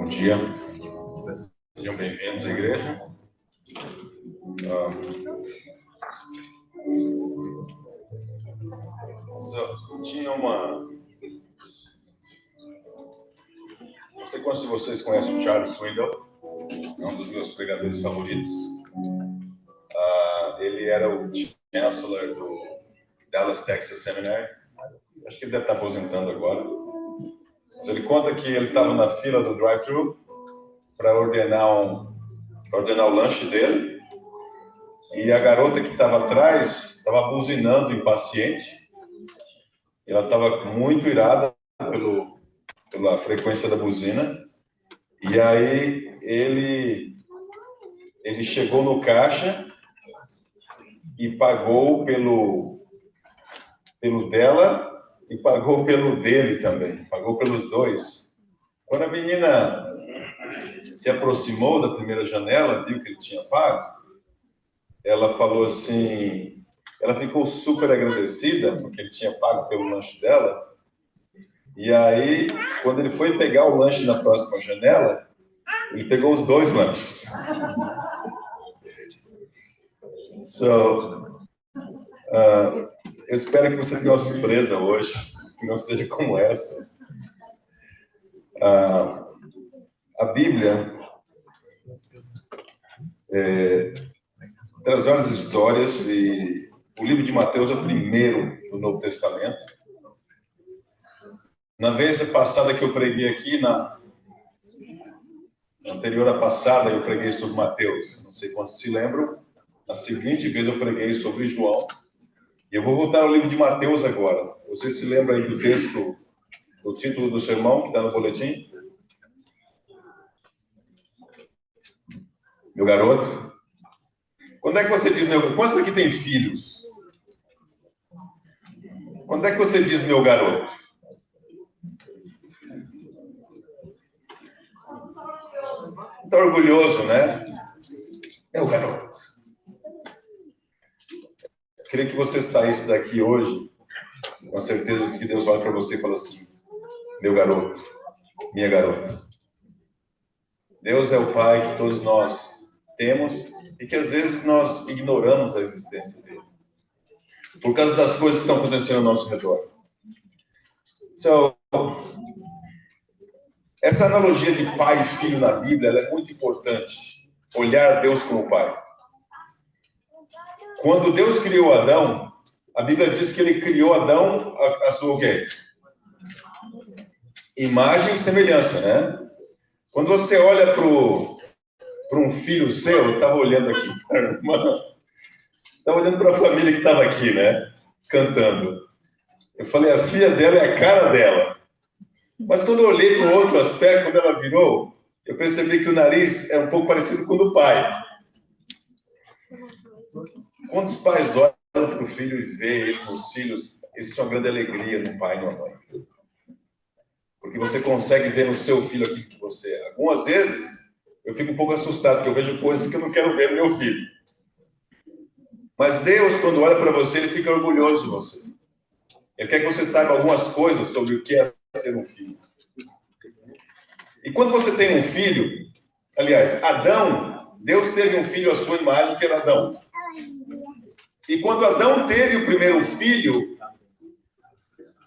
Bom dia, sejam bem-vindos à igreja. Tinha uma... Não sei quantos de vocês conhecem o Charles Swindoll, é um dos meus pregadores favoritos. Ele era o chancellor do Dallas Texas Seminary. Acho que ele deve estar aposentando agora. Mas ele conta que ele estava na fila do drive-thru para ordenar o lanche dele. E a garota que estava atrás estava buzinando, impaciente. Ela estava muito irada pela frequência da buzina. E aí ele chegou no caixa e pagou pelo dela e pagou pelo dele também. Pagou pelos dois. Quando a menina se aproximou da primeira janela, viu que ele tinha pago, ela falou assim, ela ficou super agradecida porque ele tinha pago pelo lanche dela. E aí, quando ele foi pegar o lanche na próxima janela, ele pegou os dois lanches. Eu espero que você tenha uma surpresa hoje, que não seja como essa. A Bíblia traz várias histórias e o livro de Mateus é o primeiro do Novo Testamento. Na vez passada que eu preguei aqui, na anterior à passada, eu preguei sobre Mateus. Não sei quantos se lembram. Na seguinte vez eu preguei sobre João. E eu vou voltar ao livro de Mateus agora. Você se lembra aí do texto, do título do sermão que está no boletim? Meu garoto. Quando é que você diz meu garoto? Quantos aqui tem filhos? Quando é que você diz meu garoto? Está orgulhoso, né? Meu garoto. Eu queria que você saísse daqui hoje com a certeza de que Deus olha para você e fala assim, meu garoto, minha garota. Deus é o Pai que todos nós temos e que às vezes nós ignoramos a existência dele. Por causa das coisas que estão acontecendo ao nosso redor. Essa analogia de pai e filho na Bíblia ela é muito importante. Olhar Deus como pai. Quando Deus criou Adão, a Bíblia diz que ele criou Adão a sua o quê? Imagem e semelhança, né? Quando você olha para um filho seu, eu estava olhando aqui para a irmã, estava olhando para a família que estava aqui, né? Cantando. Eu falei, a filha dela é a cara dela. Mas quando eu olhei para o outro aspecto, quando ela virou, eu percebi que o nariz é um pouco parecido com o do pai. Quando os pais olham para o filho e veem ele com os filhos, existe uma grande alegria no pai e na mãe. Porque você consegue ver no seu filho aquilo que você é. Algumas vezes, eu fico um pouco assustado, porque eu vejo coisas que eu não quero ver no meu filho. Mas Deus, quando olha para você, ele fica orgulhoso de você. Ele quer que você saiba algumas coisas sobre o que é ser um filho. E quando você tem um filho, aliás, Adão, Deus teve um filho à sua imagem, que era Adão. E quando Adão teve o primeiro filho,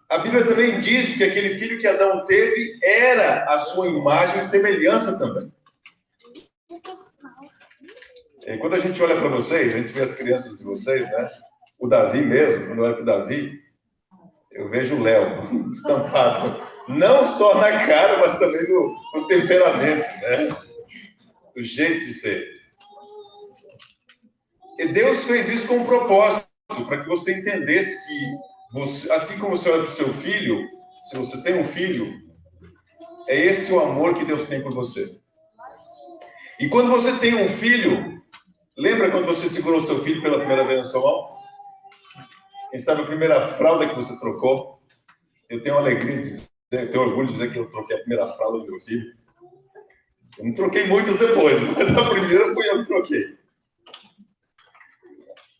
a Bíblia também diz que aquele filho que Adão teve era a sua imagem e semelhança também. E quando a gente olha para vocês, a gente vê as crianças de vocês, né? O Davi mesmo, quando eu olho para o Davi, eu vejo o Léo estampado, não só na cara, mas também no temperamento, né? Do jeito de ser. E Deus fez isso com um propósito, para que você entendesse que, você, assim como você olha para o seu filho, se você tem um filho, é esse o amor que Deus tem por você. E quando você tem um filho, lembra quando você segurou seu filho pela primeira vez na sua mão? Quem sabe a primeira fralda que você trocou? Eu tenho alegria de dizer, eu tenho orgulho de dizer que eu troquei a primeira fralda do meu filho. Eu não troquei muitas depois, mas a primeira fui eu que troquei.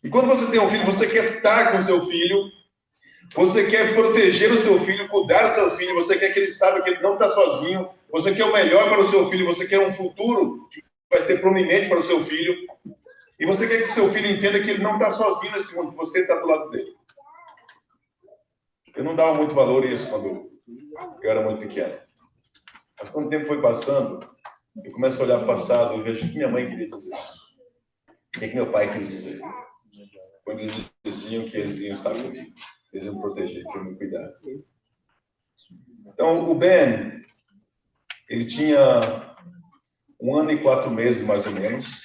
E quando você tem um filho, você quer estar com o seu filho, você quer proteger o seu filho, cuidar do seu filho, você quer que ele saiba que ele não está sozinho, Você quer o melhor para o seu filho, você quer um futuro que vai ser prominente para o seu filho, e você quer que o seu filho entenda que ele não está sozinho nesse mundo, que você está do lado dele. Eu não dava muito valor a isso quando eu era muito pequeno. Mas quando o tempo foi passando, eu começo a olhar para o passado e vejo o que minha mãe queria dizer. O que meu pai queria dizer. Quando eles diziam que eles iam estar comigo, eles iam me proteger, que eu me cuidar. Então, o Ben, ele tinha 1 ano e 4 meses, mais ou menos.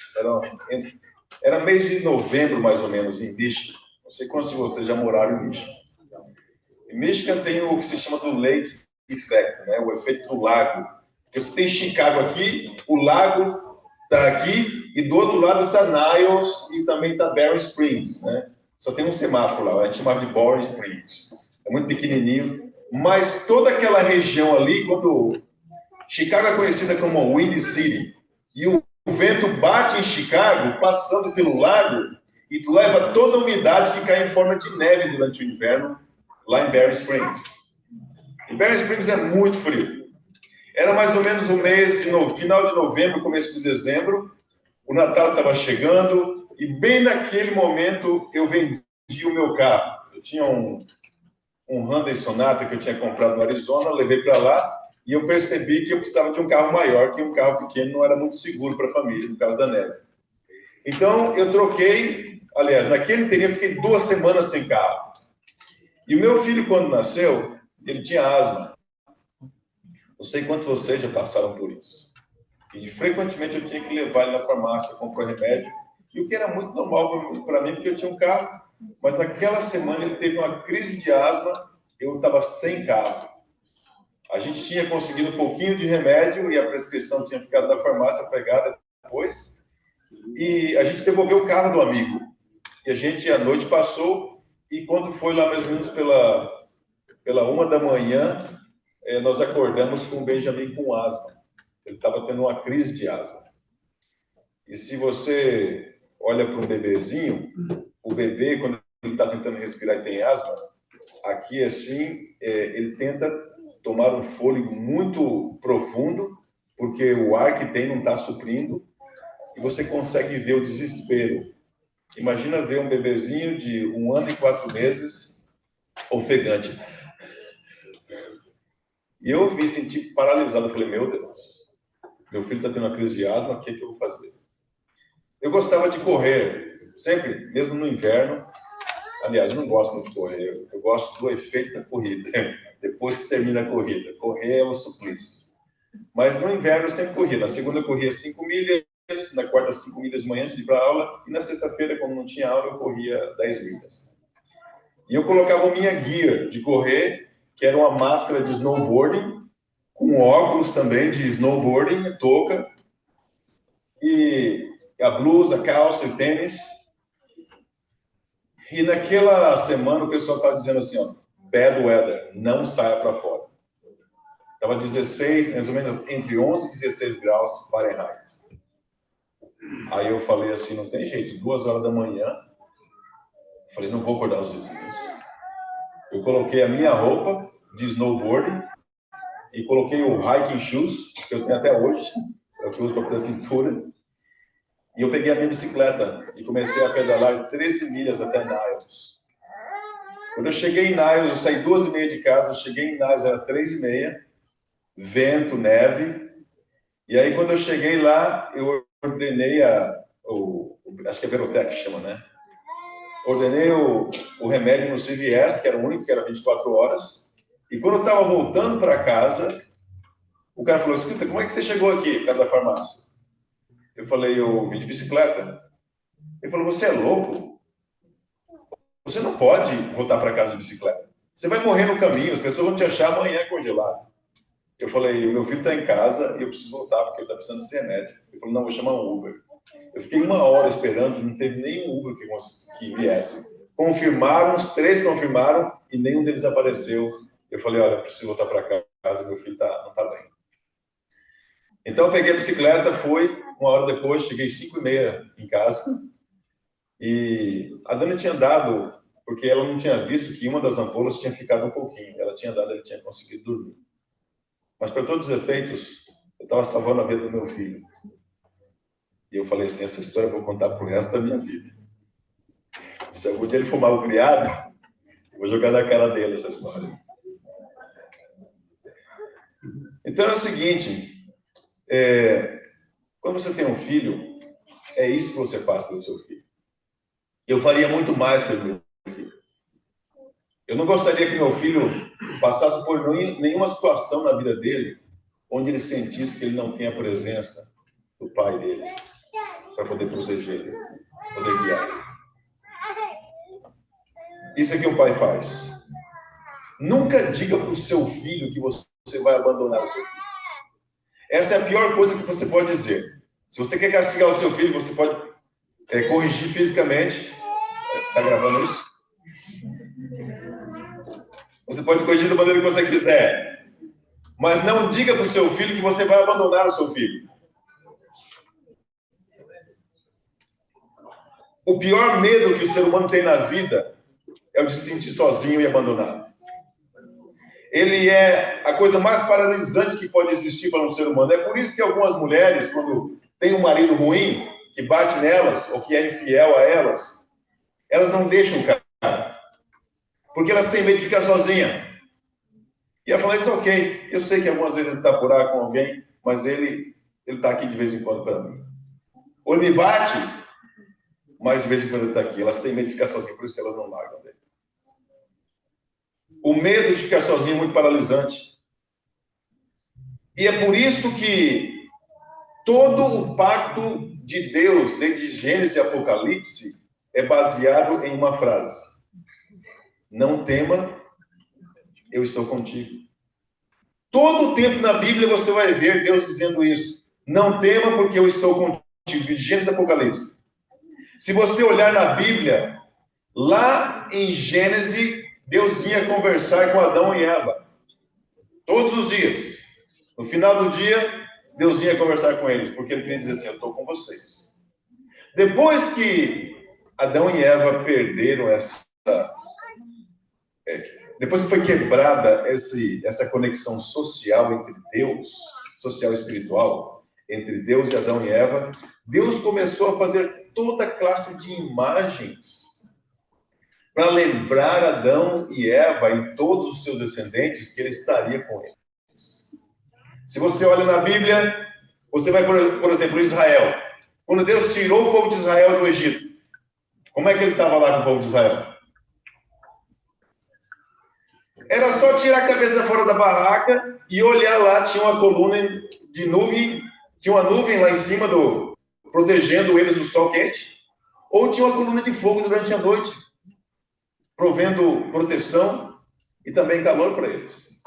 Era mês de novembro, mais ou menos, em Michigan. Não sei quantos de vocês já moraram em Michigan. Em Michigan tem o que se chama do Lake Effect, né? O efeito do lago. Porque você tem Chicago aqui, o lago está aqui, e do outro lado está Niles e também está Barron Springs, né? Só tem um semáforo lá, a gente chama de Barron Springs. É muito pequenininho, mas toda aquela região ali, quando Chicago é conhecida como Windy City, e o vento bate em Chicago, passando pelo lago, e leva toda a umidade que cai em forma de neve durante o inverno, lá em Barron Springs. E Barron Springs é muito frio. Era mais ou menos o mês final de novembro, começo de dezembro. O Natal estava chegando e bem naquele momento eu vendi o meu carro. Eu tinha um Hyundai Sonata que eu tinha comprado no Arizona, levei para lá e eu percebi que eu precisava de um carro maior, que um carro pequeno não era muito seguro para a família, por causa da neve. Então eu troquei, aliás, naquele interior eu fiquei 2 semanas sem carro. E o meu filho, quando nasceu, ele tinha asma. Não sei quantos de vocês já passaram por isso. E frequentemente eu tinha que levar ele na farmácia, comprar remédio. E o que era muito normal para mim, porque eu tinha um carro. Mas naquela semana ele teve uma crise de asma, eu estava sem carro. A gente tinha conseguido um pouquinho de remédio e a prescrição tinha ficado na farmácia pregada depois. E a gente devolveu o carro do amigo. E a gente, à noite, passou. E quando foi lá mais ou menos pela 1 da manhã, nós acordamos com o Benjamin com asma. Ele estava tendo uma crise de asma. E se você olha para um bebezinho, o bebê, quando ele está tentando respirar e tem asma, aqui assim, ele tenta tomar um fôlego muito profundo, porque o ar que tem não está suprindo, e você consegue ver o desespero. Imagina ver um bebezinho de 1 ano e 4 meses ofegante. E eu me senti paralisado. Eu falei, meu Deus, meu filho está tendo uma crise de asma, o que eu vou fazer? Eu gostava de correr, sempre, mesmo no inverno. Aliás, eu não gosto muito de correr, eu gosto do efeito da corrida, depois que termina a corrida. Correr é um suplício. Mas no inverno eu sempre corria. Na segunda eu corria 5 milhas, na quarta 5 milhas de manhã antes de ir para a aula, e na sexta-feira, como não tinha aula, eu corria 10 milhas. E eu colocava minha gear de correr, que era uma máscara de snowboarding, com óculos também de snowboarding, touca, e a blusa, a calça e o tênis. E naquela semana o pessoal estava dizendo assim, ó, bad weather, não saia para fora. Estava 16, mais ou menos entre 11 e 16 graus Fahrenheit. Aí eu falei assim, não tem jeito, 2 horas da manhã, eu falei, não vou acordar os vizinhos. Eu coloquei a minha roupa de snowboarding e coloquei o hiking shoes, que eu tenho até hoje, é o que eu uso para fazer pintura. E eu peguei a minha bicicleta e comecei a pedalar 13 milhas até Niles. Quando eu cheguei em Niles, eu saí 2h30 de casa, cheguei em Niles, era 3h30, vento, neve. E aí, quando eu cheguei lá, eu ordenei acho que é Verotec que chama, né? Ordenei o remédio no CVS, que era o único, que era 24 horas. E quando eu estava voltando para casa, o cara falou, escuta, como é que você chegou aqui, perto da farmácia? Eu falei, eu vim de bicicleta. Ele falou, você é louco? Você não pode voltar para casa de bicicleta. Você vai morrer no caminho, as pessoas vão te achar amanhã congelado. Eu falei, o meu filho está em casa e eu preciso voltar, porque ele está precisando de remédio. Ele falou, não, vou chamar um Uber. Eu fiquei 1 hora esperando, não teve nenhum Uber que viesse. Confirmaram, os 3 confirmaram e nenhum deles apareceu. Eu falei, olha, eu preciso voltar para casa, meu filho não está bem. Então eu peguei a bicicleta, fui, 1 hora depois, cheguei 5h30 em casa. E a Dani tinha dado, porque ela não tinha visto que uma das ampolas tinha ficado um pouquinho. Ela tinha dado, ele tinha conseguido dormir. Mas, para todos os efeitos, eu estava salvando a vida do meu filho. E eu falei assim, essa história eu vou contar para o resto da minha vida. Se algum dia ele for mal criado, eu vou jogar na cara dele essa história. Então é o seguinte, quando você tem um filho, é isso que você faz pelo seu filho. Eu faria muito mais pelo meu filho. Eu não gostaria que meu filho passasse por nenhuma situação na vida dele onde ele sentisse que ele não tem a presença do pai dele para poder proteger ele, poder guiar ele. Isso é que o pai faz. Nunca diga para o seu filho que você vai abandonar o seu filho. Essa é a pior coisa que você pode dizer. Se você quer castigar o seu filho, você pode corrigir fisicamente. Está gravando isso? Você pode corrigir da maneira que você quiser. Mas não diga para o seu filho que você vai abandonar o seu filho. O pior medo que o ser humano tem na vida é o de se sentir sozinho e abandonado. Ele é a coisa mais paralisante que pode existir para um ser humano. É por isso que algumas mulheres, quando têm um marido ruim, que bate nelas, ou que é infiel a elas, elas não deixam o cara. Porque elas têm medo de ficar sozinha. E ela fala, isso ok, eu sei que algumas vezes ele está por aí com alguém, mas ele está aqui de vez em quando para mim. Ou ele me bate, mas de vez em quando ele está aqui. Elas têm medo de ficar sozinhas, por isso que elas não largam dele. O medo de ficar sozinho é muito paralisante. E é por isso que todo o pacto de Deus, desde Gênesis e Apocalipse, é baseado em uma frase. Não tema, eu estou contigo. Todo o tempo na Bíblia você vai ver Deus dizendo isso. Não tema, porque eu estou contigo. De Gênesis e Apocalipse. Se você olhar na Bíblia, lá em Gênesis, Deus ia conversar com Adão e Eva. Todos os dias. No final do dia, Deus ia conversar com eles, porque ele queria dizer assim, eu estou com vocês. Depois que Adão e Eva perderam depois que foi quebrada essa conexão social entre Deus, social e espiritual, entre Deus e Adão e Eva, Deus começou a fazer toda classe de imagens para lembrar Adão e Eva e todos os seus descendentes que ele estaria com eles. Se você olha na Bíblia, você vai, por exemplo, Israel. Quando Deus tirou o povo de Israel do Egito, como é que ele estava lá com o povo de Israel? Era só tirar a cabeça fora da barraca e olhar lá, tinha uma coluna de nuvem, tinha uma nuvem lá em cima, protegendo eles do sol quente, ou tinha uma coluna de fogo durante a noite, provendo proteção e também calor para eles.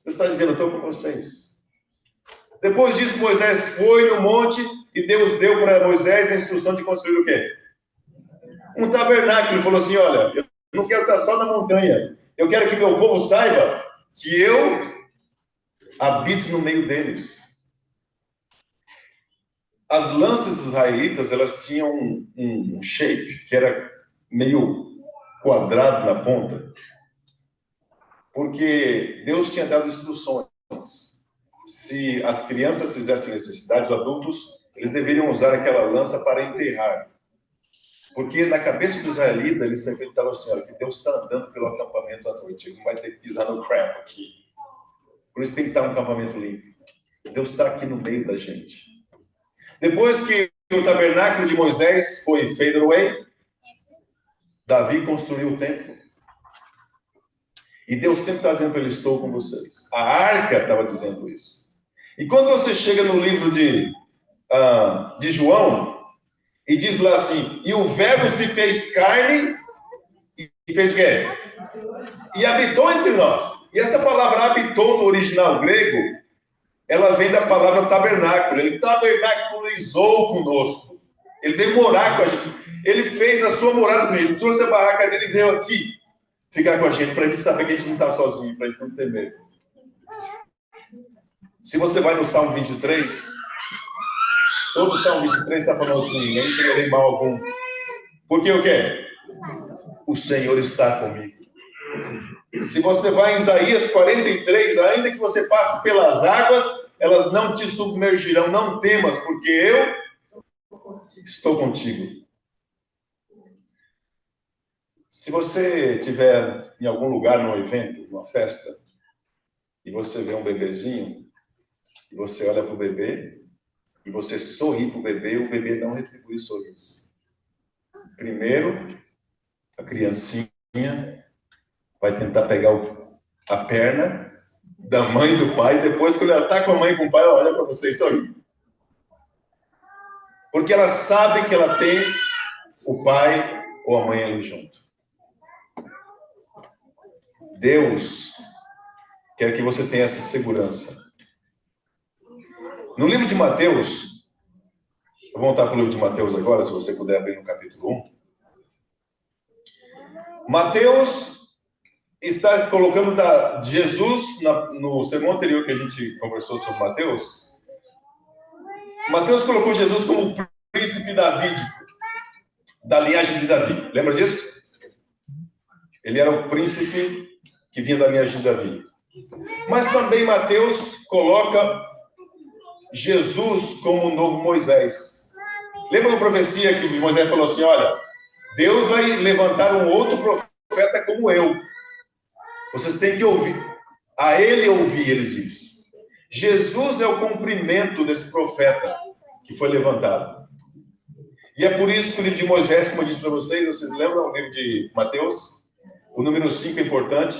Deus está dizendo, eu estou com vocês. Depois disso, Moisés foi no monte e Deus deu para Moisés a instrução de construir o quê? Um tabernáculo. Ele falou assim, olha, eu não quero estar só na montanha. Eu quero que meu povo saiba que eu habito no meio deles. As lanças israelitas, elas tinham um shape, que era meio quadrado na ponta, porque Deus tinha dado instruções. Se as crianças fizessem necessidade, os adultos, eles deveriam usar aquela lança para enterrar. Porque na cabeça do israelita, ele sempre estava assim, olha, que Deus está andando pelo acampamento à noite, ele não vai ter que pisar no crap aqui. Por isso tem que estar um acampamento limpo. Deus está aqui no meio da gente. Depois que o tabernáculo de Moisés foi fade away, Davi construiu o templo. E Deus sempre está dizendo para ele, estou com vocês. A arca estava dizendo isso. E quando você chega no livro de João, e diz lá assim, e o verbo se fez carne, e fez o quê? E habitou entre nós. E essa palavra habitou no original grego, ela vem da palavra tabernáculo. Ele tabernaculizou conosco. Ele veio morar com a gente. Ele fez a sua morada com a gente. Trouxe a barraca dele e veio aqui ficar com a gente, para a gente saber que a gente não está sozinho, para a gente não ter medo. Se você vai no Salmo 23, todo o Salmo 23 está falando assim, nem temerei mal algum. Porque o quê? O Senhor está comigo. Se você vai em Isaías 43, ainda que você passe pelas águas, elas não te submergirão, não temas, porque eu estou contigo. Se você estiver em algum lugar, num evento, numa festa, e você vê um bebezinho, e você olha para o bebê, e você sorri para o bebê não retribui o sorriso. Primeiro, a criancinha vai tentar pegar a perna da mãe e do pai, depois quando ela está com a mãe e com o pai, ela olha para você e sorri. Porque ela sabe que ela tem o pai ou a mãe ali junto. Deus quer que você tenha essa segurança. No livro de Mateus, eu vou voltar para o livro de Mateus agora, se você puder abrir no capítulo 1. Mateus está colocando Jesus, no sermão anterior que a gente conversou sobre Mateus, Mateus colocou Jesus como o príncipe davídico, da linhagem de Davi. Lembra disso? Ele era o príncipe que vinha da linhagem de Davi. Mas também Mateus coloca Jesus como o novo Moisés. Lembra da profecia que Moisés falou assim, olha, Deus vai levantar um outro profeta como eu. Vocês têm que ouvir. A ele ouvir, ele diz. Jesus é o cumprimento desse profeta que foi levantado. E é por isso que o livro de Moisés, como eu disse para vocês lembram o livro de Mateus? O número 5 é importante.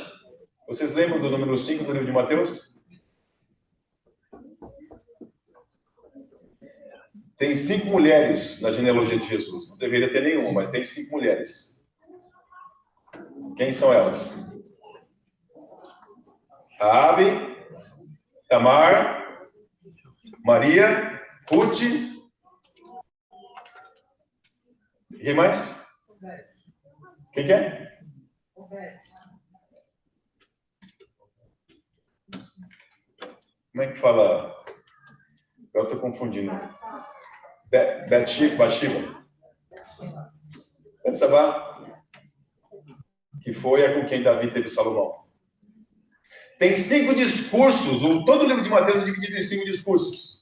Vocês lembram do número 5 do livro de Mateus? Tem 5 mulheres na genealogia de Jesus. Não deveria ter nenhuma, mas tem 5 mulheres. Quem são elas? Raabe, Tamar, Maria, Ruth. E quem mais? Quem que é? Como é que fala? Eu estou confundindo. Bathsheba. Betsabá, que foi a com quem Davi teve Salomão. Tem 5 discursos, todo o livro de Mateus é dividido em 5 discursos.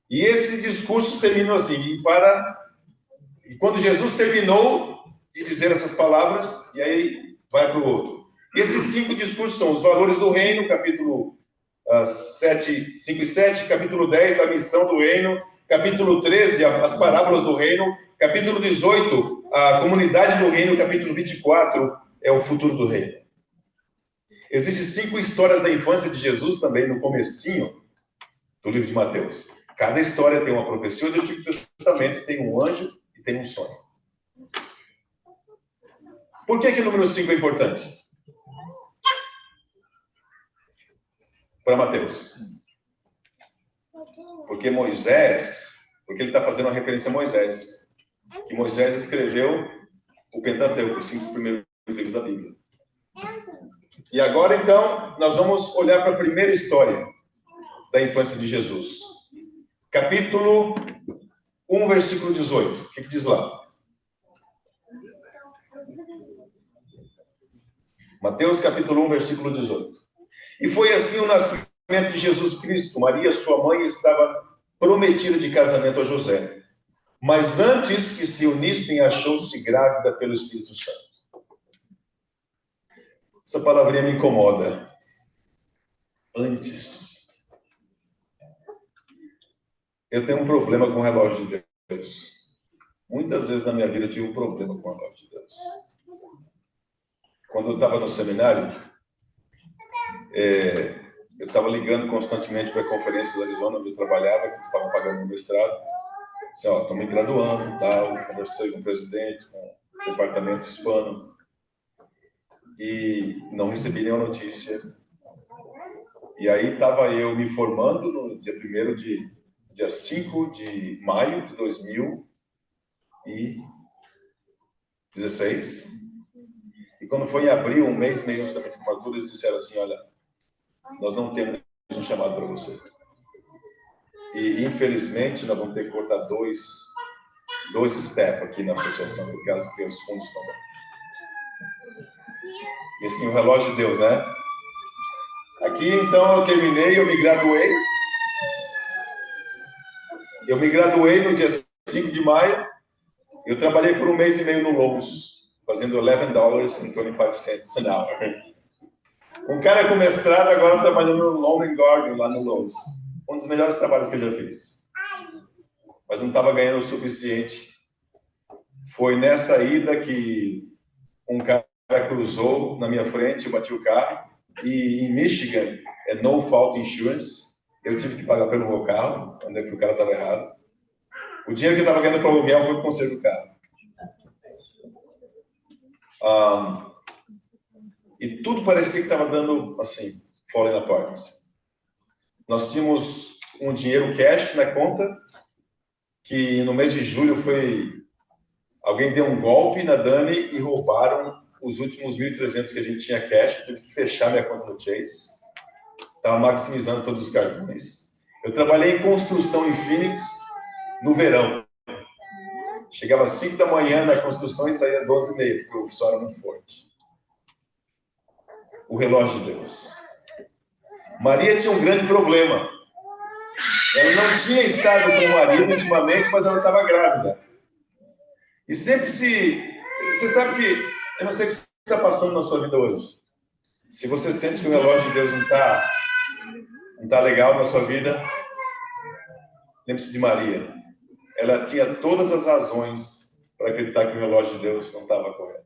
E esses discursos terminam assim, e quando Jesus terminou de dizer essas palavras, e aí vai para o outro. E esses 5 discursos são os valores do reino, capítulo 5 e 7, capítulo 10, a missão do reino, capítulo 13, as parábolas do reino, capítulo 18, a comunidade do reino, capítulo 24, é o futuro do reino. Existem 5 histórias da infância de Jesus também no comecinho do livro de Mateus. Cada história tem uma profecia, do Antigo Testamento tem um anjo e tem um sonho. Por que o número 5 é importante? Para Mateus. Porque ele está fazendo uma referência a Moisés. Que Moisés escreveu o Pentateuco, os 5 primeiros livros da Bíblia. E agora, então, nós vamos olhar para a primeira história da infância de Jesus. Capítulo 1, versículo 18. O que diz lá? Mateus, capítulo 1, versículo 18. E foi assim o nascimento de Jesus Cristo. Maria, sua mãe, estava prometida de casamento a José. Mas antes que se unissem, achou-se grávida pelo Espírito Santo. Essa palavrinha me incomoda. Antes. Eu tenho um problema com o relógio de Deus. Muitas vezes na minha vida eu tive um problema com o relógio de Deus. Quando eu estava no seminário, eu estava ligando constantemente para a conferência do Arizona, onde eu trabalhava, que estavam pagando o mestrado. Assim, estou me graduando, tal. Conversei com o presidente, com o departamento hispano. E não recebi nenhuma notícia. E aí estava eu me formando no dia 5 de maio de 2016. E quando foi em abril, um mês meio antes da minha formatura, eles disseram assim, olha, nós não temos um chamado para você. E infelizmente nós vamos ter que cortar dois staff aqui na associação, por causa que os fundos estão bons. E assim, o relógio de Deus, né? Aqui, então, eu terminei, eu me graduei. Eu me graduei no dia 5 de maio. Eu trabalhei por 1 mês e meio no Lowe's, fazendo $11.25 an hour. Um cara com mestrado agora trabalhando no Lawn and Garden, lá no Lowe's. Um dos melhores trabalhos que eu já fiz. Mas não estava ganhando o suficiente. Foi nessa ida que um cara cruzou na minha frente, eu bati o carro. E em Michigan, é no fault insurance. Eu tive que pagar pelo meu carro, onde é que o cara estava errado. O dinheiro que eu estava ganhando para o aluguel foi para o conserto do carro. E tudo parecia que estava dando, assim, falling apart. Nós tínhamos um dinheiro cash na conta, que no mês de julho alguém deu um golpe na Dani e roubaram os últimos 1.300 que a gente tinha cash. Eu tive que fechar minha conta no Chase. Estava maximizando todos os cartões. Eu trabalhei em construção em Phoenix no verão. Chegava às 5 da manhã na construção e saía às 12h30, porque o sol era muito forte. O relógio de Deus. Maria tinha um grande problema. Ela não tinha estado com o marido intimamente, mas ela estava grávida. E sempre Você sabe que... Eu não sei o que está passando na sua vida hoje. Se você sente que o relógio de Deus não está legal na sua vida, lembre-se de Maria. Ela tinha todas as razões para acreditar que o relógio de Deus não estava correto.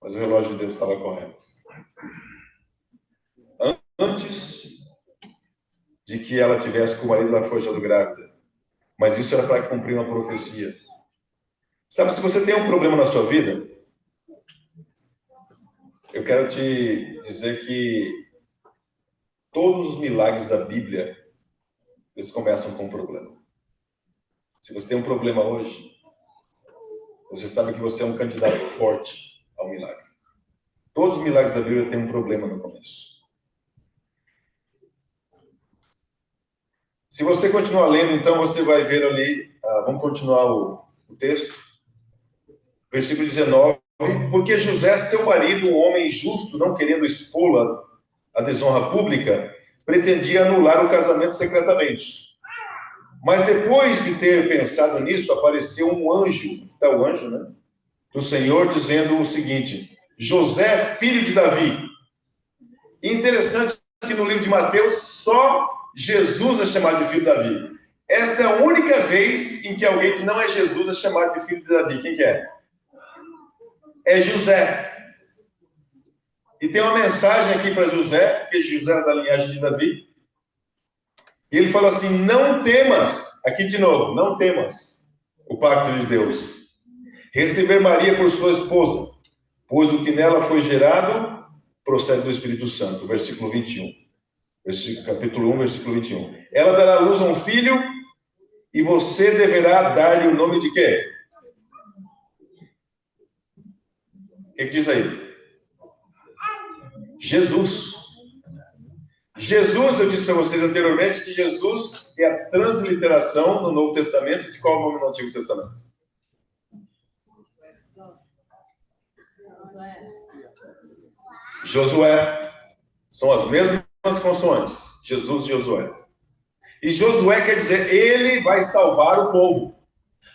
Mas o relógio de Deus estava correto. Antes de que ela tivesse com o marido, ela foi achada grávida. Mas isso era para cumprir uma profecia. Sabe, se você tem um problema na sua vida, eu quero te dizer que todos os milagres da Bíblia, eles começam com um problema. Se você tem um problema hoje, você sabe que você é um candidato forte ao milagre. Todos os milagres da Bíblia têm um problema no começo. Se você continuar lendo, então você vai ver ali, vamos continuar o texto, versículo 19, porque José, seu marido, um homem justo, não querendo expô-la à desonra pública, pretendia anular o casamento secretamente. Mas depois de ter pensado nisso, apareceu um anjo, está o anjo, né? Do Senhor, dizendo o seguinte: José, filho de Davi. Interessante que no livro de Mateus, só Jesus é chamado de filho de Davi. Essa é a única vez em que alguém que não é Jesus é chamado de filho de Davi. Quem que é? É José. E tem uma mensagem aqui para José, porque José era da linhagem de Davi. E ele fala assim: não temas, aqui de novo, não temas o pacto de Deus. Receber Maria por sua esposa, pois o que nela foi gerado procede do Espírito Santo. Versículo 21. Capítulo 1, versículo 21. Ela dará à luz a um filho e você deverá dar-lhe o nome de quê? O que diz aí? Jesus. Jesus, eu disse para vocês anteriormente que Jesus é a transliteração no Novo Testamento. De qual nome no Antigo Testamento? Josué. São as mesmas consoantes. Jesus e Josué. E Josué quer dizer, ele vai salvar o povo.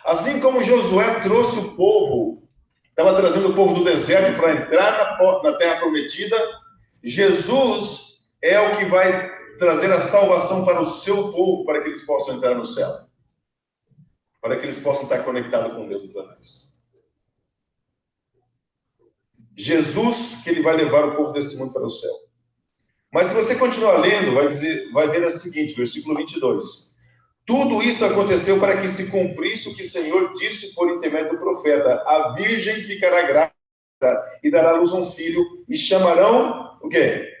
Assim como Josué trouxe o povo, estava trazendo o povo do deserto para entrar na terra prometida, Jesus é o que vai trazer a salvação para o seu povo, para que eles possam entrar no céu. Para que eles possam estar conectados com Deus outra vez. Jesus, que ele vai levar o povo desse mundo para o céu. Mas se você continuar lendo, vai ver o seguinte, versículo 22. Tudo isso aconteceu para que se cumprisse o que o Senhor disse por intermédio do profeta. A virgem ficará grávida e dará à luz a um filho e chamarão o quê?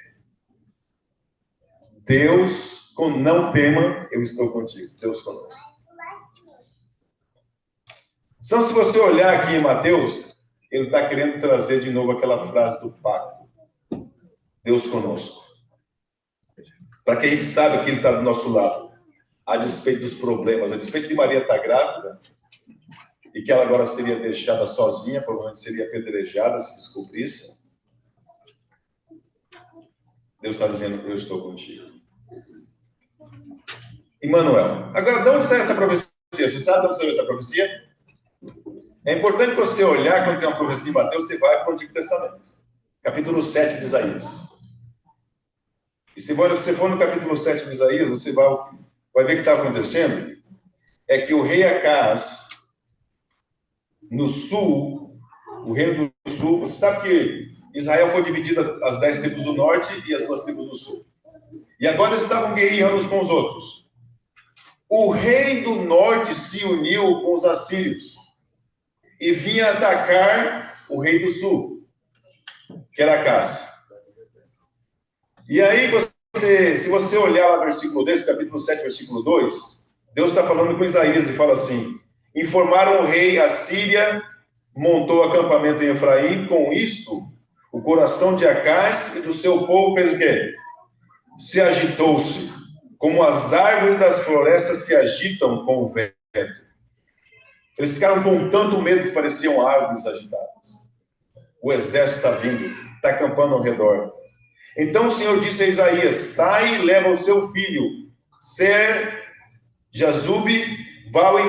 Deus, não tema, eu estou contigo. Deus conosco. Então, se você olhar aqui em Mateus, ele está querendo trazer de novo aquela frase do pacto. Deus conosco. Para que a gente saiba que ele está do nosso lado. A despeito dos problemas, a despeito de Maria estar grávida, e que ela agora seria deixada sozinha, provavelmente seria apedrejada se descobrisse. Deus está dizendo, eu estou contigo. Emmanuel. Agora, de onde sai essa profecia? Você sabe de onde saiu essa profecia? É importante você olhar, quando tem uma profecia em Mateus, você vai para o Antigo Testamento. Capítulo 7 de Isaías. E se você for no capítulo 7 de Isaías, você vai ver o que está acontecendo. É que o rei Acaz, no sul, o reino do sul, você sabe que Israel foi dividido as 10 tribos do norte e as 2 tribos do sul. E agora eles estavam guerreando uns com os outros. O rei do norte se uniu com os assírios e vinha atacar o rei do sul, que era Acaz. E aí, se você olhar lá no versículo 10, capítulo 7, versículo 2, Deus está falando com Isaías e fala assim: informaram o rei, a Síria montou acampamento em Efraim, com isso, o coração de Acaz e do seu povo fez o quê? Se agitou-se, como as árvores das florestas se agitam com o vento. Eles ficaram com tanto medo que pareciam árvores agitadas. O exército está vindo, está acampando ao redor. Então o Senhor disse a Isaías: sai e leva o seu filho, Ser-Jazube, vai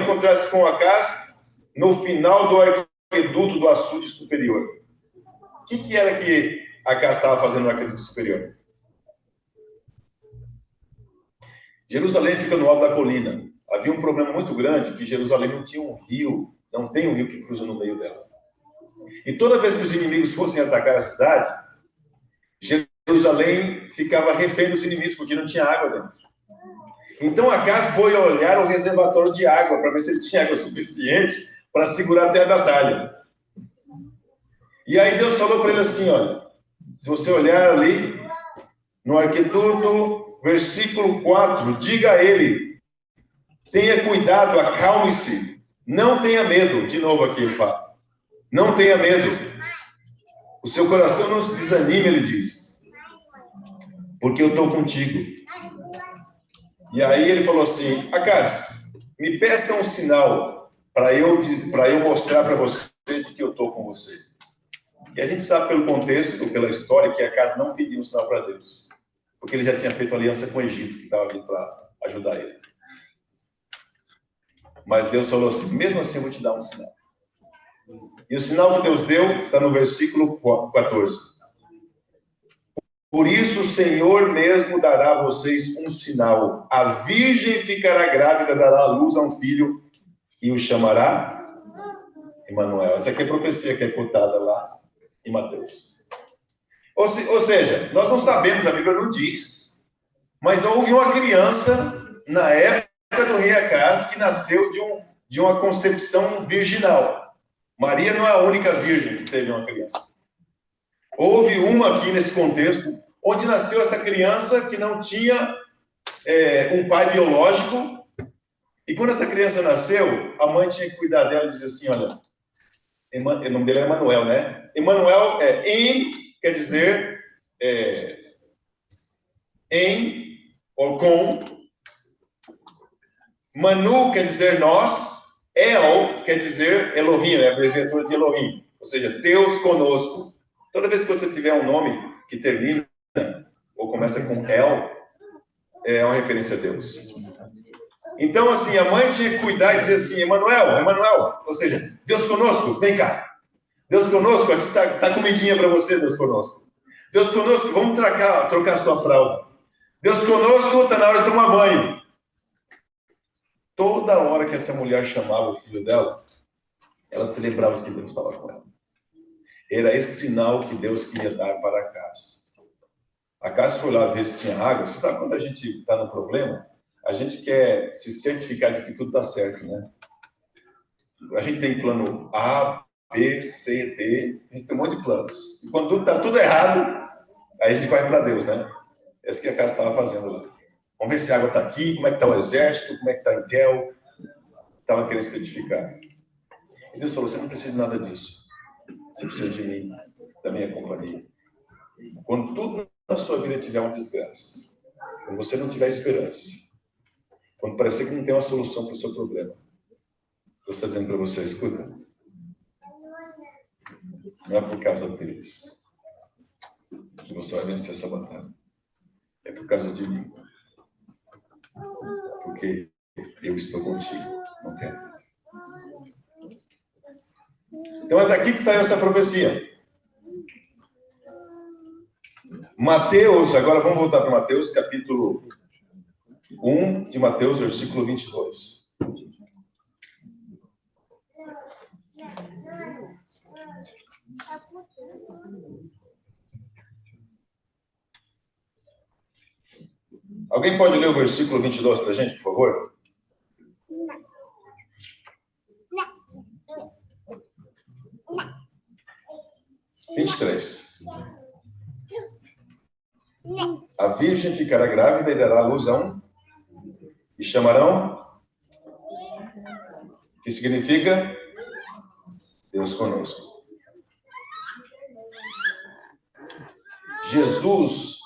encontrar-se com Acaz no final do arqueduto do açude superior. O que era que Acaz estava fazendo no arqueduto superior? Jerusalém fica no alto da colina. Havia um problema muito grande, que Jerusalém não tinha um rio, não tem um rio que cruza no meio dela. E toda vez que os inimigos fossem atacar a cidade, Jerusalém ficava refém dos inimigos, porque não tinha água dentro. Então Acaz foi olhar o reservatório de água, para ver se ele tinha água suficiente para segurar até a batalha. E aí Deus falou para ele assim, olha, se você olhar ali, no arqueduto, versículo 4, diga a ele, tenha cuidado, acalme-se, não tenha medo. De novo aqui ele fala, não tenha medo. O seu coração não se desanime, ele diz, porque eu estou contigo. E aí ele falou assim, Acaz, me peça um sinal para eu mostrar para você de que eu estou com você. E a gente sabe pelo contexto, pela história, que Acaz não pediu um sinal para Deus, porque ele já tinha feito aliança com o Egito, que estava vindo para ajudar ele. Mas Deus falou assim, mesmo assim eu vou te dar um sinal. E o sinal que Deus deu está no versículo 14. Por isso o Senhor mesmo dará a vocês um sinal. A virgem ficará grávida, dará à luz a um filho e o chamará Emmanuel. Essa aqui é a profecia que é contada lá em Mateus. Ou seja, nós não sabemos, a Bíblia não diz, mas houve uma criança na época do rei Acaz que nasceu de uma concepção virginal. Maria não é a única virgem que teve uma criança. Houve uma aqui nesse contexto, onde nasceu essa criança que não tinha um pai biológico, e quando essa criança nasceu, a mãe tinha que cuidar dela e dizer assim, olha, o nome dele é Emmanuel, né? Emmanuel quer dizer em ou com, Manu quer dizer nós, El quer dizer Elohim, né? A abreviatura de Elohim, ou seja, Deus conosco. Toda vez que você tiver um nome que termina ou começa com El, é uma referência a Deus. Então, assim, a mãe tinha que cuidar e dizer assim, Emmanuel, ou seja, Deus conosco, vem cá. Deus conosco, aqui tá comidinha para você, Deus conosco. Deus conosco, vamos trocar sua fralda. Deus conosco, está na hora de tomar banho. Toda hora que essa mulher chamava o filho dela, ela se lembrava de que Deus estava com ela. Era esse sinal que Deus queria dar para Acaz. Acaz foi lá ver se tinha água. Você sabe quando a gente está no problema, a gente quer se certificar de que tudo está certo, né? A gente tem plano A, B, C, D, a gente tem um monte de planos. E quando está tudo errado, aí a gente vai para Deus, né? Essa que a Acaz estava fazendo lá. Vamos ver se a água está aqui, como é que está o exército, como é que está a Intel. Estava querendo se certificar. E Deus falou, você não precisa de nada disso. Você precisa de mim, da minha companhia. Quando tudo na sua vida tiver uma desgraça, quando você não tiver esperança, quando parecer que não tem uma solução para o seu problema, Deus está dizendo para você, escuta, não é por causa deles que você vai vencer essa batalha. É por causa de mim. Porque eu estou contigo. Não tenha medo. Então é daqui que saiu essa profecia. Mateus, agora vamos voltar para Mateus, capítulo 1 de Mateus, versículo 22. Alguém pode ler o versículo 22 para a gente, por favor? 23. A virgem ficará grávida e dará à luz a um, e chamarão, que significa Deus conosco. Jesus,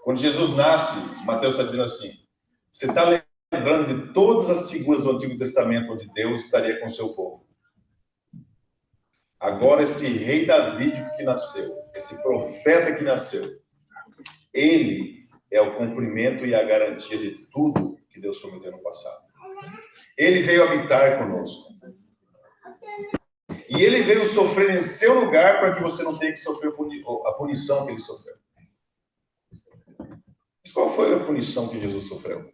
quando Jesus nasce, Mateus está dizendo assim, você está lembrando de todas as figuras do Antigo Testamento onde Deus estaria com o seu povo. Agora esse rei davídico que nasceu, esse profeta que nasceu, ele é o cumprimento e a garantia de tudo que Deus prometeu no passado. Ele veio habitar conosco. E ele veio sofrer em seu lugar para que você não tenha que sofrer a punição que ele sofreu. Mas qual foi a punição que Jesus sofreu?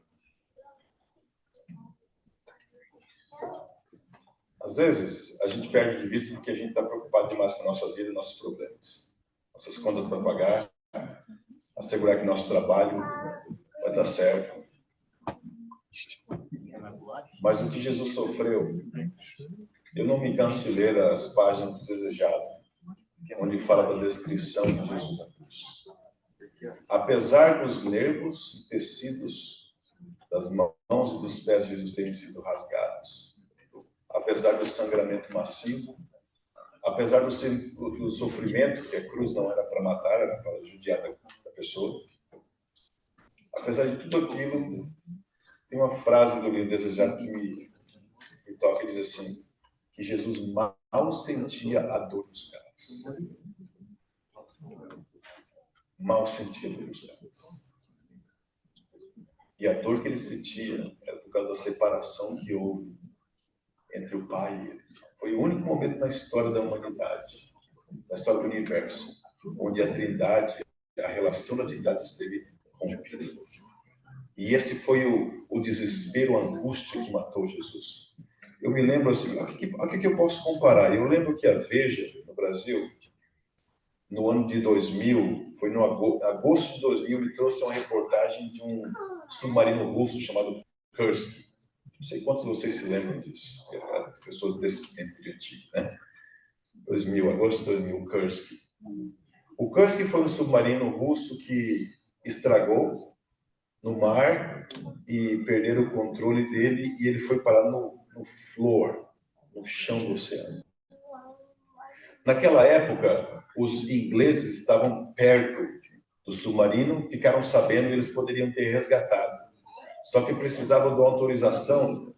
Às vezes, a gente perde de vista porque a gente está preocupado demais com a nossa vida e nossos problemas. Nossas contas para pagar, assegurar que nosso trabalho vai dar certo. Mas o que Jesus sofreu, eu não me canso de ler as páginas do Desejado, onde fala da descrição de Jesus na cruz. Apesar dos nervos e tecidos das mãos e dos pés de Jesus terem sido rasgados, apesar do sangramento massivo, apesar do sofrimento, que a cruz não era para matar, era para judiar da pessoa, apesar de tudo aquilo, tem uma frase do livro Desejado que me toca e diz assim, que Jesus mal sentia a dor dos caras. Mal sentia a dor dos caras. E a dor que ele sentia era por causa da separação que houve entre o Pai e ele. Foi o único momento na história da humanidade, na história do universo, onde a Trindade, a relação da Trindade esteve rompida. E esse foi o desespero, a angústia que matou Jesus. Eu me lembro assim, o que eu posso comparar? Eu lembro que a Veja, no Brasil, no ano de 2000, foi no agosto de 2000, me trouxe uma reportagem de um submarino russo chamado Kursk. Não sei quantos de vocês se lembram disso. Pessoas desse tempo de antigo, né? 2000, agosto de 2000, Kursk. O Kursk foi um submarino russo que estragou no mar e perderam o controle dele e ele foi parar no floor, no chão do oceano. Naquela época, os ingleses estavam perto do submarino, ficaram sabendo que eles poderiam ter resgatado. Só que precisavam da autorização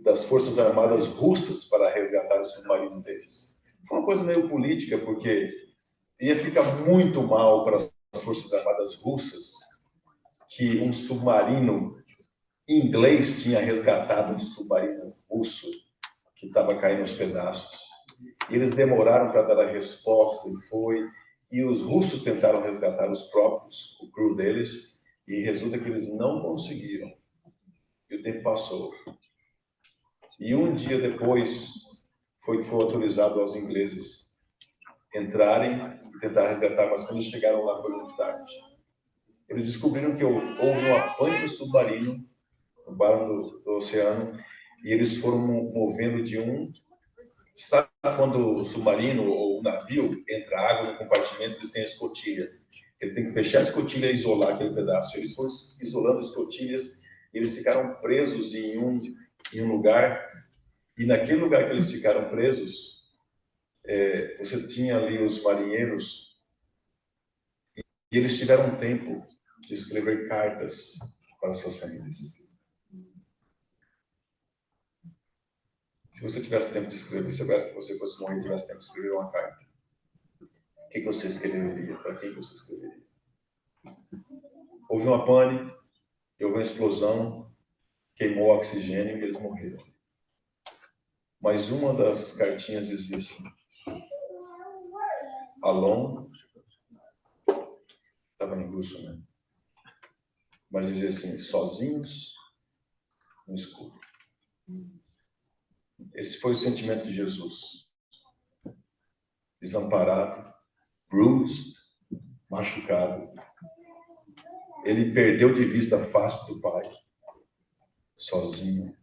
das Forças Armadas russas para resgatar o submarino deles. Foi uma coisa meio política, porque ia ficar muito mal para as Forças Armadas russas que um submarino inglês tinha resgatado um submarino russo que estava caindo aos pedaços. E eles demoraram para dar a resposta e os russos tentaram resgatar os próprios, o crew deles, e resulta que eles não conseguiram. E o tempo passou. E um dia depois foi autorizado aos ingleses entrarem e tentar resgatar, mas quando chegaram lá foi muito tarde. Eles descobriram que houve um apanho do submarino no bar do oceano e eles foram movendo de um... Sabe quando o submarino ou o navio entra água no compartimento, eles têm a escotilha. Ele tem que fechar a escotilha e isolar aquele pedaço. Eles foram isolando as escotilhas e eles ficaram presos em um lugar. E naquele lugar que eles ficaram presos, você tinha ali os marinheiros e eles tiveram tempo de escrever cartas para suas famílias. Se você tivesse tempo de escrever, se soubesse que você fosse morrer e tivesse tempo de escrever uma carta, o que você escreveria? Para quem você escreveria? Houve uma pane, houve uma explosão, queimou o oxigênio e eles morreram. Mas uma das cartinhas dizia assim: Alone, estava em russo, né? Mas dizia assim: sozinhos no escuro. Esse foi o sentimento de Jesus. Desamparado, bruised, machucado. Ele perdeu de vista a face do Pai, sozinho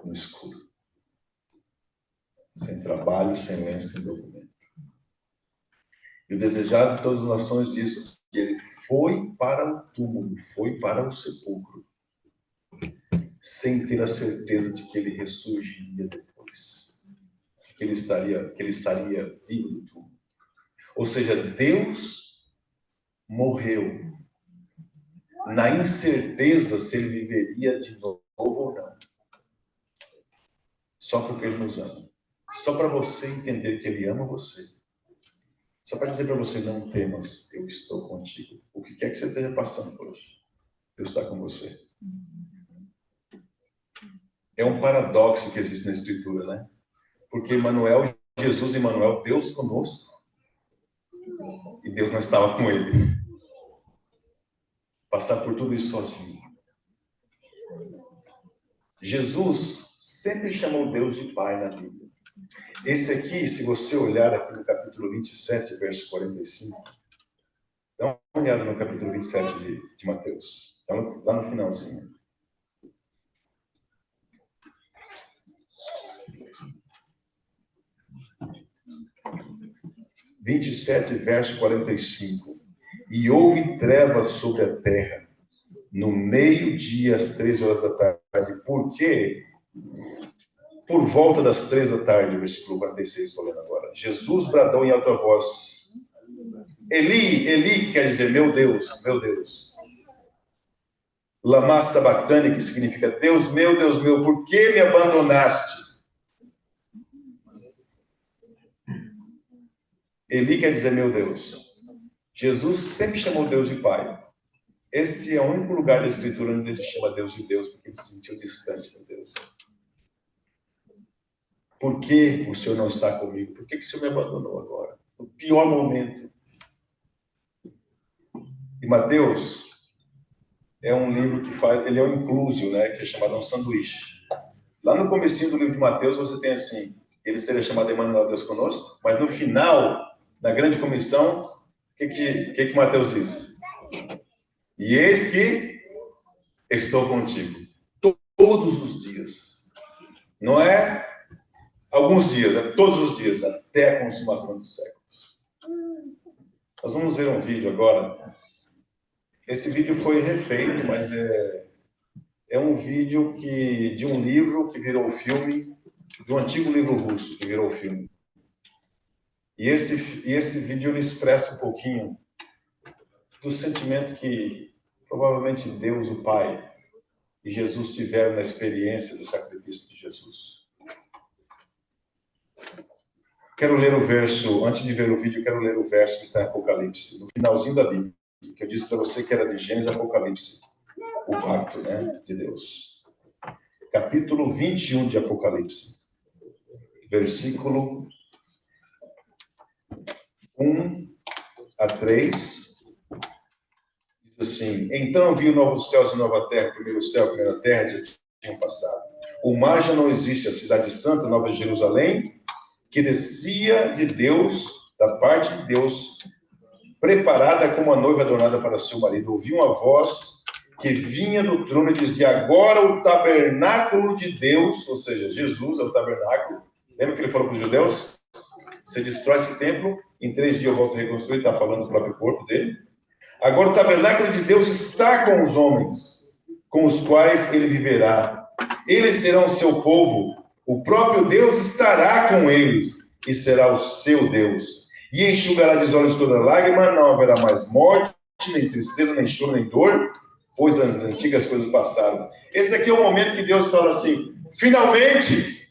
no escuro. Sem trabalho, sem lenço, sem documento. E o desejado de todas as nações diz que ele foi para o túmulo, foi para o sepulcro, sem ter a certeza de que ele ressurgiria depois, de que ele estaria vivo do túmulo. Ou seja, Deus morreu na incerteza se ele viveria de novo ou não. Só porque ele nos ama. Só para você entender que ele ama você. Só para dizer para você: não temas, eu estou contigo. O que quer que você esteja passando hoje, Deus está com você. É um paradoxo que existe na Escritura, né? Porque Emmanuel, Jesus Emmanuel, Deus conosco, e Deus não estava com ele. Passar por tudo isso sozinho. Jesus sempre chamou Deus de Pai na Bíblia. Esse aqui, se você olhar aqui no capítulo 27, verso 45, dá uma olhada no capítulo 27 de Mateus, lá no finalzinho. Verso 45. E houve trevas sobre a terra, no meio-dia, às 13 horas da tarde. Por quê? Por volta das 3 da tarde, versículo 46, estou lendo agora. Jesus bradou em alta voz: Eli, Eli, que quer dizer meu Deus, meu Deus. Lama sabachthani, que significa Deus meu, por que me abandonaste? Eli quer dizer meu Deus. Jesus sempre chamou Deus de Pai. Esse é o único lugar da Escritura onde ele chama Deus de Deus, porque ele se sentiu distante de Deus. Por que o Senhor não está comigo? Por que o Senhor me abandonou agora? No pior momento. E Mateus é um livro que ele é um inclusio, né? Que é chamado um sanduíche. Lá no comecinho do livro de Mateus você tem assim: ele seria chamado Emmanuel, Deus conosco. Mas no final, na grande comissão, o que Mateus diz? E eis que estou contigo todos os dias. Não é alguns dias, é todos os dias, até a consumação dos séculos. Nós vamos ver um vídeo agora. Esse vídeo foi refeito, mas é um vídeo de um livro que virou filme, de um antigo livro russo que virou filme. E esse vídeo ele expressa um pouquinho do sentimento que provavelmente Deus, o Pai, e Jesus tiveram na experiência do sacrifício de Jesus. Quero ler o verso, antes de ver o vídeo, quero ler o verso que está em Apocalipse, no finalzinho da Bíblia, que eu disse para você que era de Gênesis Apocalipse, o pacto, né, de Deus. Capítulo 21 de Apocalipse, versículo 1 a 3, diz assim: Então vi novos céus e nova terra, primeiro céu e primeira terra já tinham passado. O mar já não existe, a cidade santa, Nova Jerusalém, que descia de Deus, da parte de Deus, preparada como a noiva adornada para seu marido. Ouvi uma voz que vinha do trono e dizia: agora o tabernáculo de Deus, ou seja, Jesus é o tabernáculo. Lembra que ele falou para os judeus? Você destrói esse templo, em 3 dias eu volto a reconstruir, está falando do próprio corpo dele. Agora o tabernáculo de Deus está com os homens, com os quais ele viverá. Eles serão o seu povo, o próprio Deus estará com eles e será o seu Deus. E enxugará dos olhos toda lágrima, não haverá mais morte, nem tristeza, nem choro, nem dor, pois as antigas coisas passaram. Esse aqui é o momento que Deus fala assim: finalmente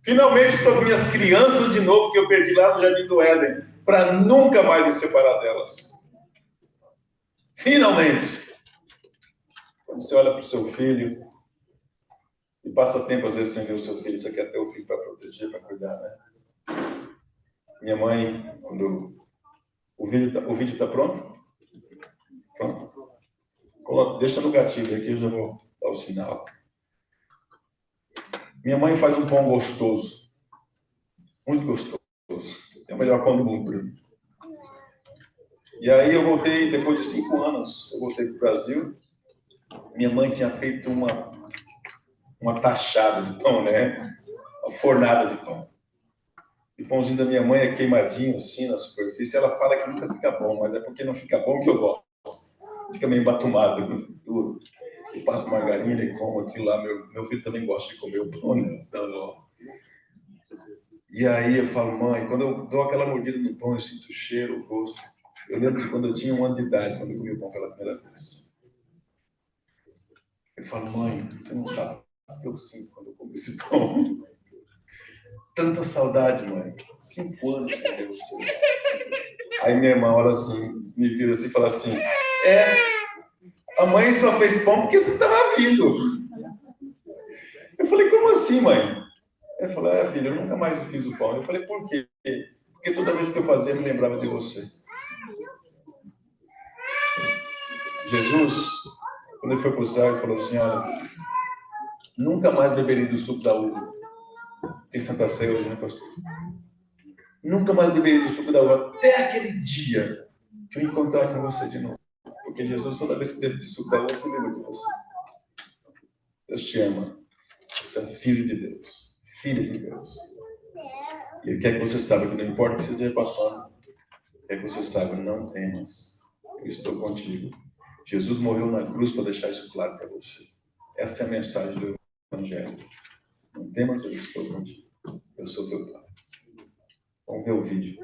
Finalmente estou com minhas crianças de novo, que eu perdi lá no Jardim do Éden, para nunca mais me separar delas. Finalmente. Quando você olha para o seu filho e passa tempo, às vezes, sem ver o seu filho, você quer ter o filho para proteger, para cuidar, né? Minha mãe, quando o vídeo está pronto? Pronto. Deixa no gatilho aqui, eu já vou dar o sinal. Minha mãe faz um pão gostoso. Muito gostoso. É o melhor pão do mundo para mim. E aí eu voltei, depois de 5 anos, eu voltei para o Brasil. Minha mãe tinha feito uma tachada de pão, né? Uma fornada de pão. E o pãozinho da minha mãe é queimadinho assim na superfície. Ela fala que nunca fica bom, mas é porque não fica bom que eu gosto. Fica meio embatumado, duro. Eu passo margarina e como aquilo lá. Meu filho também gosta de comer o pão, né? Então, e aí eu falo, mãe, quando eu dou aquela mordida no pão, eu sinto o cheiro, o gosto. Eu lembro de quando eu tinha 1 ano de idade, quando eu comi o pão pela primeira vez. Eu falo, mãe, você não sabe o que eu sinto quando eu como esse pão. Tanta saudade, mãe. 5 anos sem ver você. Aí minha irmã olha assim, me vira assim e fala assim, a mãe só fez pão porque você estava vindo. Eu falei, como assim, mãe? Ela falou, filho, eu nunca mais fiz o pão. Eu falei, por quê? Porque toda vez que eu fazia, eu me lembrava de você. Jesus, quando ele foi para o céu, ele falou assim, olha, nunca mais beberei do suco da uva. Tem Santa Ceia hoje, né, pastor? Nunca mais beberei do suco da uva até aquele dia que eu encontrar com você de novo. Porque Jesus, toda vez que bebe de suco da uva, se lembra de você. Deus te ama. Você é filho de Deus. Filha de Deus. E Ele quer que você saiba que não importa o que você esteja passando, quer que você saiba, não temas. Eu estou contigo. Jesus morreu na cruz para deixar isso claro para você. Essa é a mensagem do Evangelho. Não temas, eu estou contigo. Eu sou teu Pai. Vamos ver o vídeo.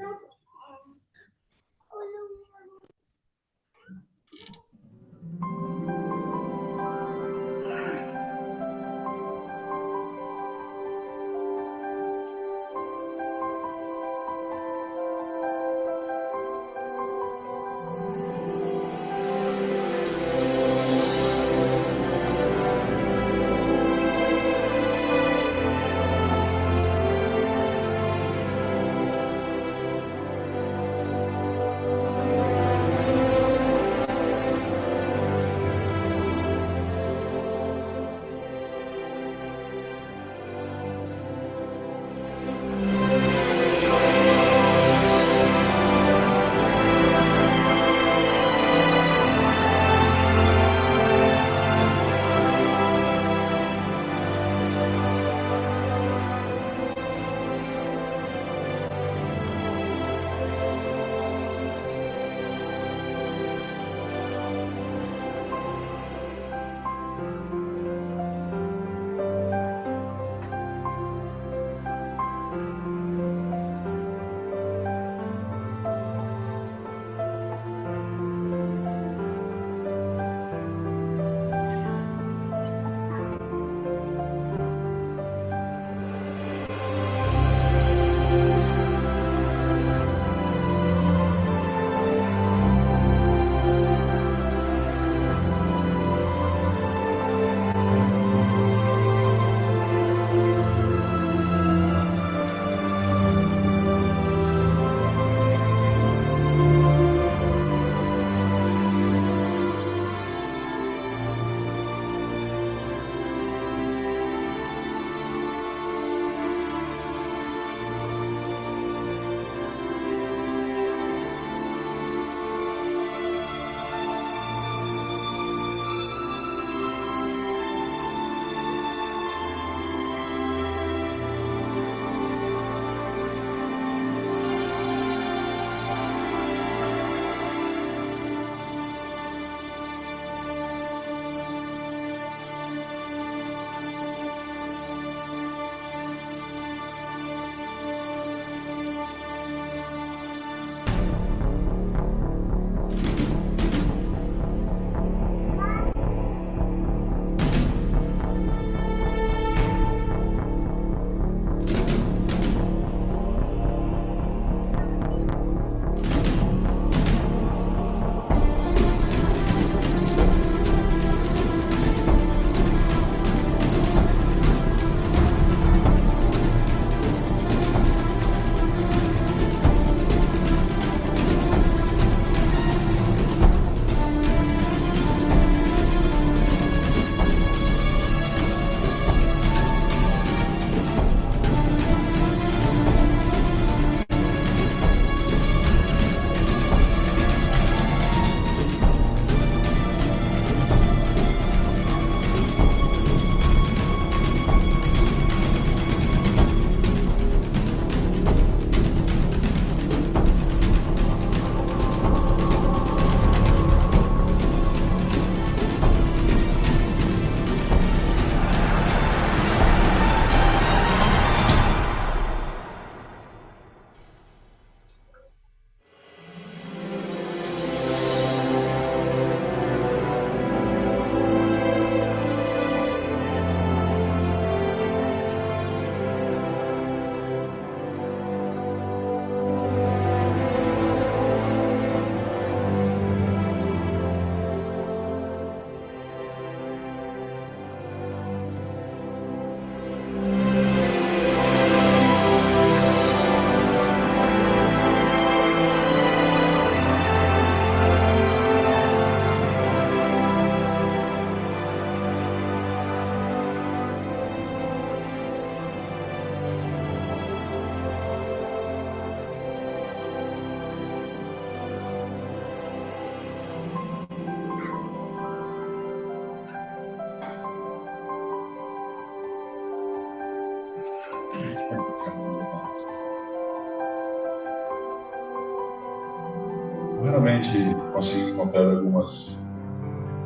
raramente consigo encontrar algumas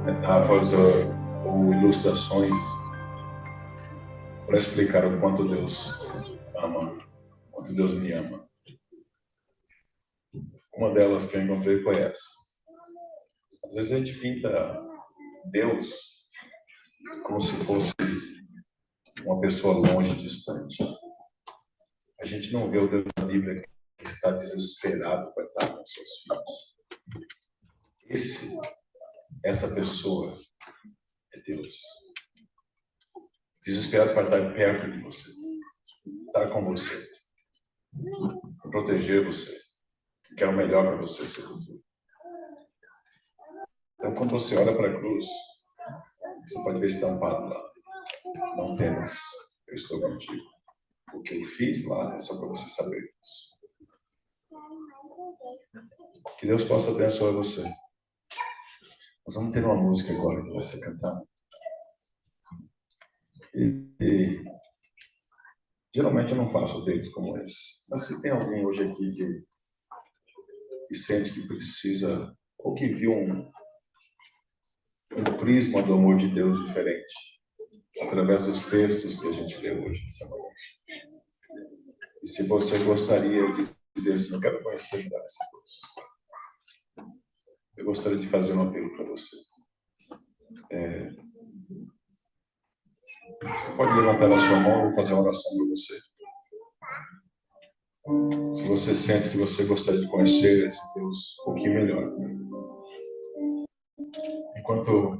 metáforas ou ilustrações para explicar o quanto Deus ama, o quanto Deus me ama. Uma delas que eu encontrei foi essa. Às vezes a gente pinta Deus como se fosse uma pessoa longe, distante. A gente não vê o Deus da Bíblia que está desesperado para estar com seus filhos. Essa pessoa é Deus. Desesperado para estar perto de você, estar com você, proteger você, que quer o melhor para você, o seu futuro. Então, quando você olha para a cruz, você pode ver estampado lá: não temas, eu estou contigo. O que eu fiz lá é só para você saber isso. Que Deus possa abençoar você. Nós vamos ter uma música agora que vai ser cantada. E geralmente eu não faço deles como esse. Mas se tem alguém hoje aqui que sente que precisa, ou que viu um prisma do amor de Deus diferente, através dos textos que a gente lê hoje nessa manhã. E se você gostaria de dizer assim: eu quero conhecer esse Deus, eu gostaria de fazer um apelo para você. Você pode levantar a sua mão, eu vou fazer uma oração para você. Se você sente que você gostaria de conhecer esse Deus um pouquinho melhor. Enquanto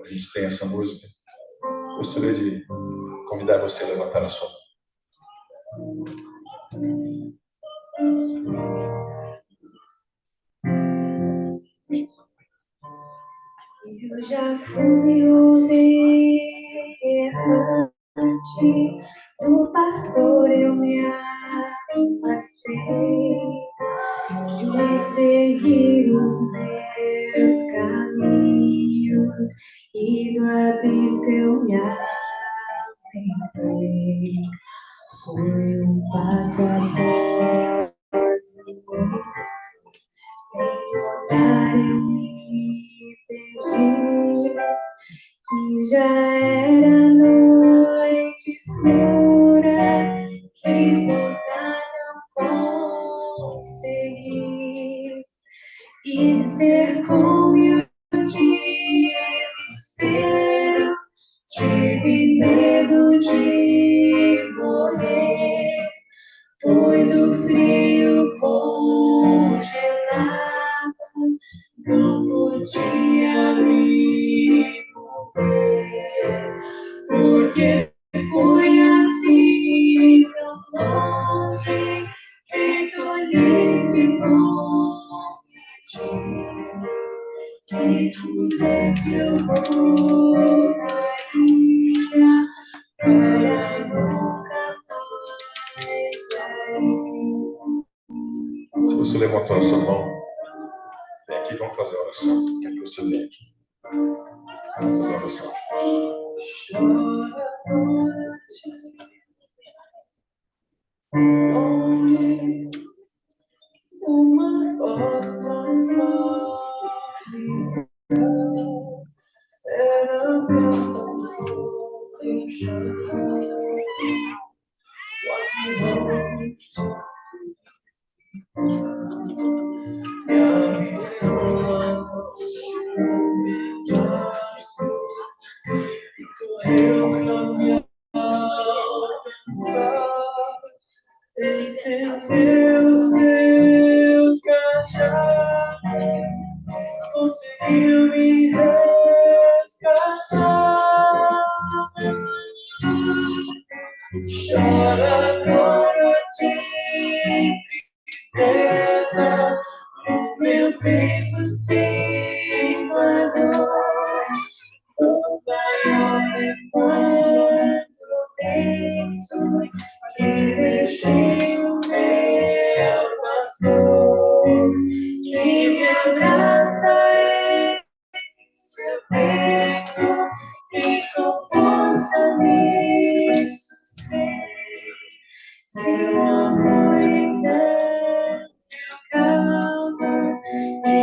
a gente tem essa música, eu gostaria de convidar você a levantar a sua mão. Eu já fui ovelha errante, do pastor eu me afastei, quis seguir os meus caminhos e do abismo eu me ausentei. Foi um passo após o outro, sem notar eu me perdi, e já era noite escura, quis voltar, não consegui, e cercou meu desespero, tive medo de morrer, pois o frio congelava, não podia me mover, porque foi assim tão longe, que tolice cometi. Se pudesse eu voltaria para nunca mais sair. Se você levantou a sua mão, vem aqui, vamos fazer a oração. Quer que você venha aqui? Vamos fazer a oração. Onde uma voz tão válida era meu pastor, quase morto, me avistou lá no penhasco e correu pra me alcançar, estendeu seu cajado, conseguiu me resgatar. Chora agora de tristeza, no meu peito sinto a dor, o maior recompenso que deixei o meu pastor, que me abraça em seu peito e com força me sustém. Seu amor então me acalma e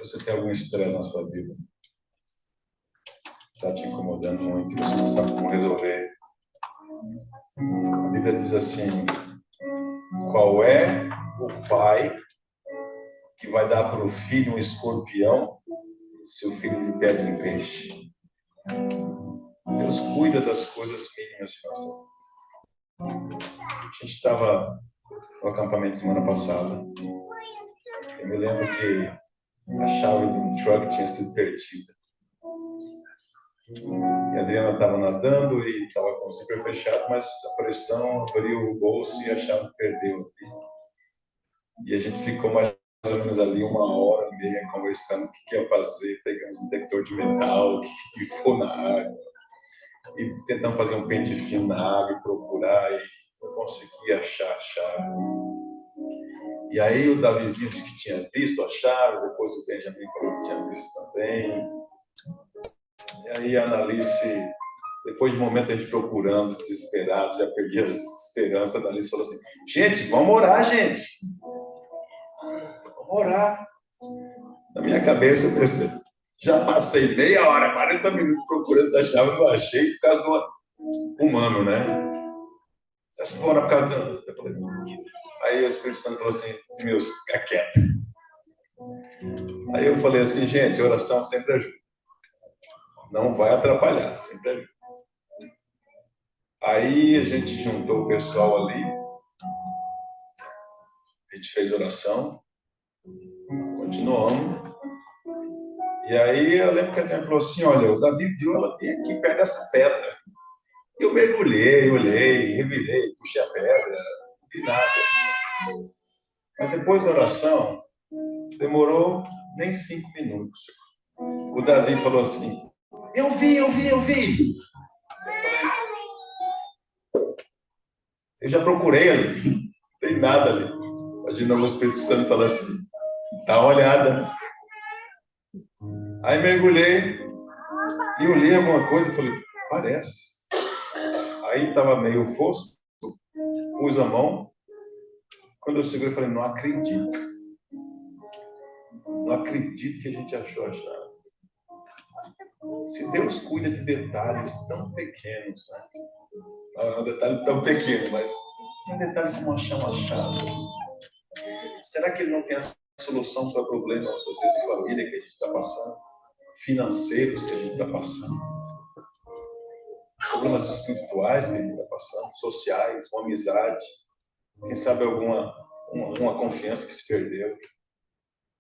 você tem algum estresse na sua vida, está te incomodando muito e você não sabe como resolver, a Bíblia diz assim: qual é o pai que vai dar para o filho um escorpião se o filho lhe pede um peixe? Deus cuida das coisas mínimas de nossa vida. A gente estava no acampamento semana passada. Eu me lembro que a chave de um truck tinha sido perdida. E a Adriana estava nadando e estava com o zíper fechado, mas a pressão abriu o bolso e a chave perdeu. E a gente ficou mais ou menos ali 1h30 conversando o que ia fazer. Pegamos um detector de metal, que for na água. E tentamos fazer um pente fino na água e procurar. E não conseguia achar a chave. E aí o Davizinho disse que tinha visto a chave. Depois o Benjamin falou que tinha visto também. E aí a Analice, depois de um momento a gente procurando, desesperado, já perdi as esperanças, a Analice falou assim: gente, vamos orar, gente. Vamos orar. Na minha cabeça eu pensei, já passei meia hora, 40 minutos procurando essa chave, não achei por causa do humano, né? Você acha que vou orar por causa do... Eu falei, aí o Espírito Santo falou assim: meu, fica quieto. Aí eu falei assim: gente, oração sempre ajuda. Não vai atrapalhar, sempre ajuda. Aí a gente juntou o pessoal ali, a gente fez oração, continuamos. E aí eu lembro que a Adriana falou assim: olha, o Davi viu ela bem aqui perto dessa pedra. Eu mergulhei, olhei, revirei, puxei a pedra, não vi nada. Mas depois da oração, demorou nem 5 minutos. O Davi falou assim: eu vi. Eu falei, eu já procurei ali, não tem nada ali. Imagina o Espírito Santo falar assim: dá uma olhada. Aí mergulhei e olhei alguma coisa e falei, parece. Aí estava meio fosco, pus a mão. Quando eu segurei, eu falei, não acredito. Não acredito que a gente achou a chave. Se Deus cuida de detalhes tão pequenos, né? Não é um detalhe tão pequeno, mas um detalhe como achar uma chave. Será que Ele não tem a solução para problemas, às vezes, de família que a gente está passando? Financeiros que a gente está passando? Problemas espirituais que a gente está passando? Sociais, uma amizade? Quem sabe uma confiança que se perdeu?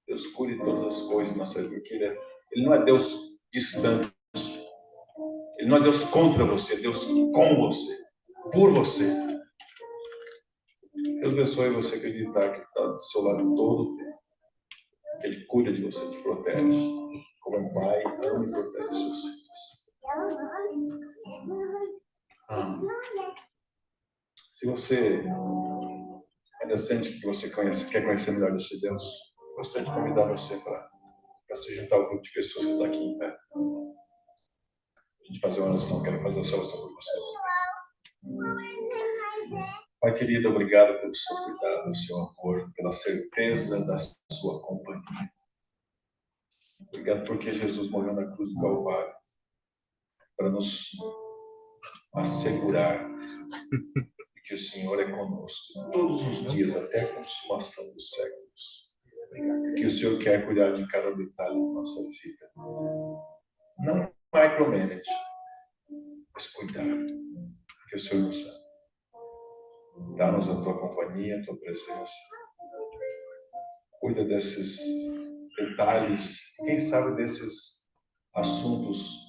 Deus cuida de todas as coisas na nossa vida, porque Ele não é Deus distante. Ele não é Deus contra você, é Deus com você, por você. Deus abençoe você acreditar que está do seu lado todo o tempo. Que Ele cuida de você, te protege. Como um pai, ama e protege os seus filhos. Se você ainda sente que você quer conhecer melhor esse Deus, eu gostaria de convidar você para se juntar ao grupo de pessoas que está aqui em pé. A gente fazer uma oração, quero fazer essa oração por você. Pai querido, obrigado pelo seu cuidado, pelo seu amor, pela certeza da sua companhia. Obrigado porque Jesus morreu na cruz do Calvário para nos assegurar que o Senhor é conosco todos os dias até a consumação dos séculos. Que o Senhor quer cuidar de cada detalhe da nossa vida. Não micromanage, mas cuidar, porque o Senhor nos ama. Dá-nos a tua companhia, a tua presença. Cuida desses detalhes, quem sabe desses assuntos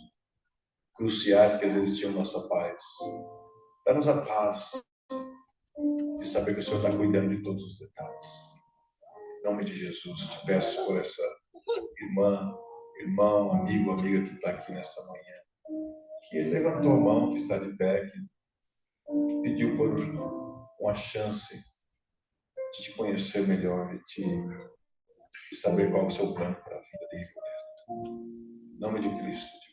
cruciais que às vezes tiram nossa paz. Dá-nos a paz de saber que o Senhor está cuidando de todos os detalhes. Em nome de Jesus, te peço por essa irmão, amigo, amiga que está aqui nessa manhã, que ele levantou a mão, que está de pé, que pediu por uma chance de te conhecer melhor e saber qual é o seu plano para a vida dele. Em nome de Cristo.